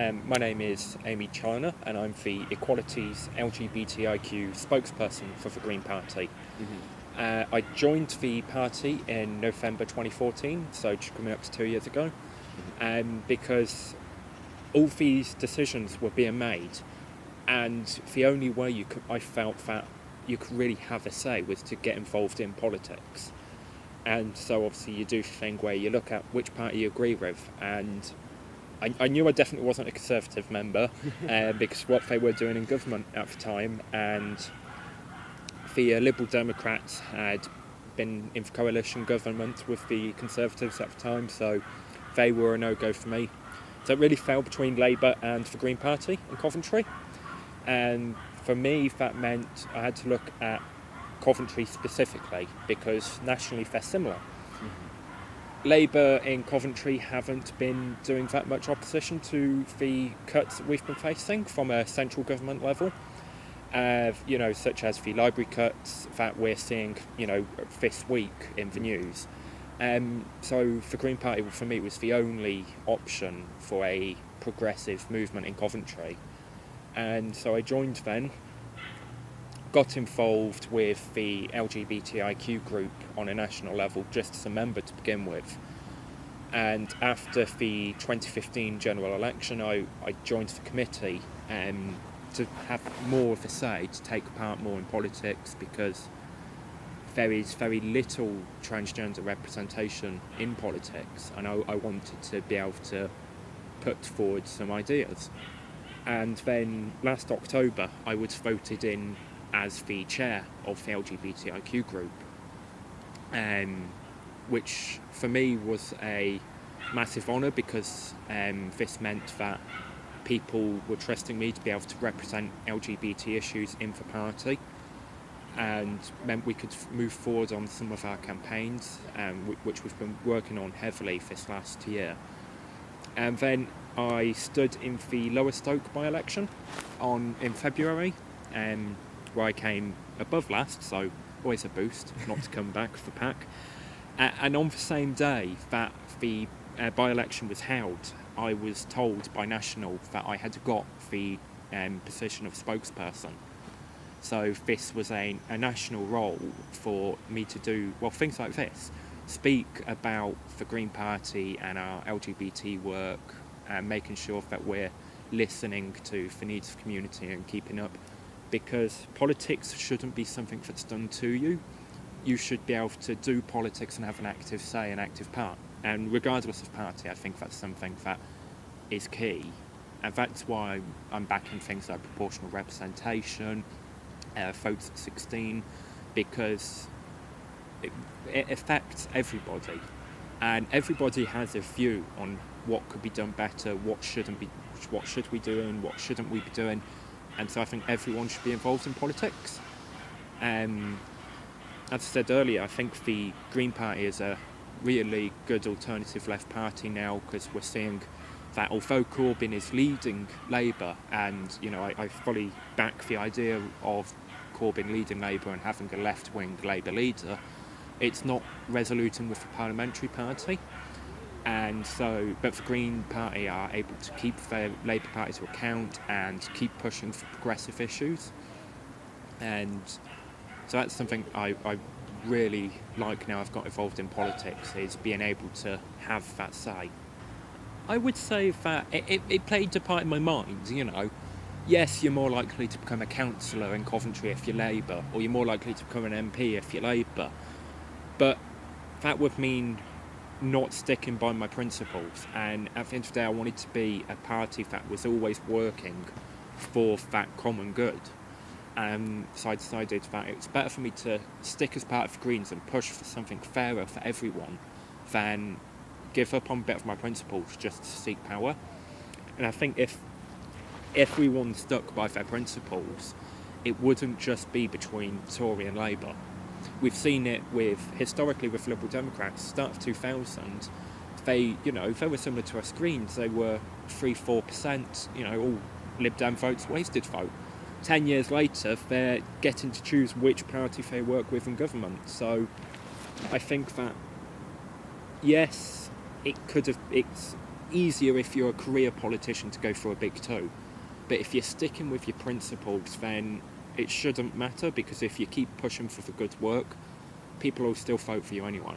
My name is Aimee Challenor, and I'm the Equalities LGBTIQ spokesperson for the Green Party. I joined the party in November 2014, so just coming up to 2 years ago, because all these decisions were being made, and the only way I felt that you could really have a say was to get involved in politics. And so obviously you do the thing where you look at which party you agree with, and I knew I definitely wasn't a Conservative member because what they were doing in government at the time, and the Liberal Democrats had been in coalition government with the Conservatives at the time, so they were a no-go for me. So it really fell between Labour and the Green Party in Coventry, and for me that meant I had to look at Coventry specifically because nationally they're similar. Labour in Coventry haven't been doing that much opposition to the cuts that we've been facing from a central government level, such as the library cuts that we're seeing, this week in the news. So the Green Party, for me, was the only option for a progressive movement in Coventry. And so I joined then, got involved with the LGBTIQ group on a national level just as a member to begin with. And after the 2015 general election, I joined the committee to have more of a say, to take part more in politics, because there is very little transgender representation in politics, and I wanted to be able to put forward some ideas. And then last October, I was voted in as the chair of the LGBTIQ group, which for me was a massive honour because this meant that people were trusting me to be able to represent LGBT issues in the party, and meant we could move forward on some of our campaigns, which we've been working on heavily this last year. And then I stood in the Lower Stoke by-election in February, where I came above last, so always a boost not to come back for the pack. And on the same day that the by-election was held, I was told by National that I had got the position of spokesperson. So this was a national role for me to do, things like this. Speak about the Green Party and our LGBT work, and making sure that we're listening to the needs of the community and keeping up. Because politics shouldn't be something that's done to you. You should be able to do politics and have an active say and active part. And regardless of party, I think that's something that is key. And that's why I'm backing things like proportional representation, votes at 16, because it affects everybody. And everybody has a view on what could be done better, what should we be doing, what shouldn't we be doing. And so I think everyone should be involved in politics. As I said earlier, I think the Green Party is a really good alternative left party now, because we're seeing that although Corbyn is leading Labour, and I fully back the idea of Corbyn leading Labour and having a left-wing Labour leader, it's not resoluting with the parliamentary party. And so, but the Green Party are able to keep the Labour Party to account and keep pushing for progressive issues. And so that's something I really like now I've got involved in politics, is being able to have that say. I would say that it played a part in my mind, Yes, you're more likely to become a councillor in Coventry if you're Labour, or you're more likely to become an MP if you're Labour. But that would mean not sticking by my principles, and at the end of the day I wanted to be a party that was always working for that common good. So I decided that it's better for me to stick as part of the Greens and push for something fairer for everyone than give up on a bit of my principles just to seek power. And I think if everyone stuck by their principles, it wouldn't just be between Tory and Labour. We've seen it historically with Liberal Democrats. Start of 2000, they were similar to us Greens. They were 3-4%, all Lib Dem votes, wasted vote. 10 years later, they're getting to choose which party they work with in government. So I think that, yes, it's easier if you're a career politician to go for a big two. But if you're sticking with your principles, then it shouldn't matter, because if you keep pushing for the good work, people will still vote for you anyway.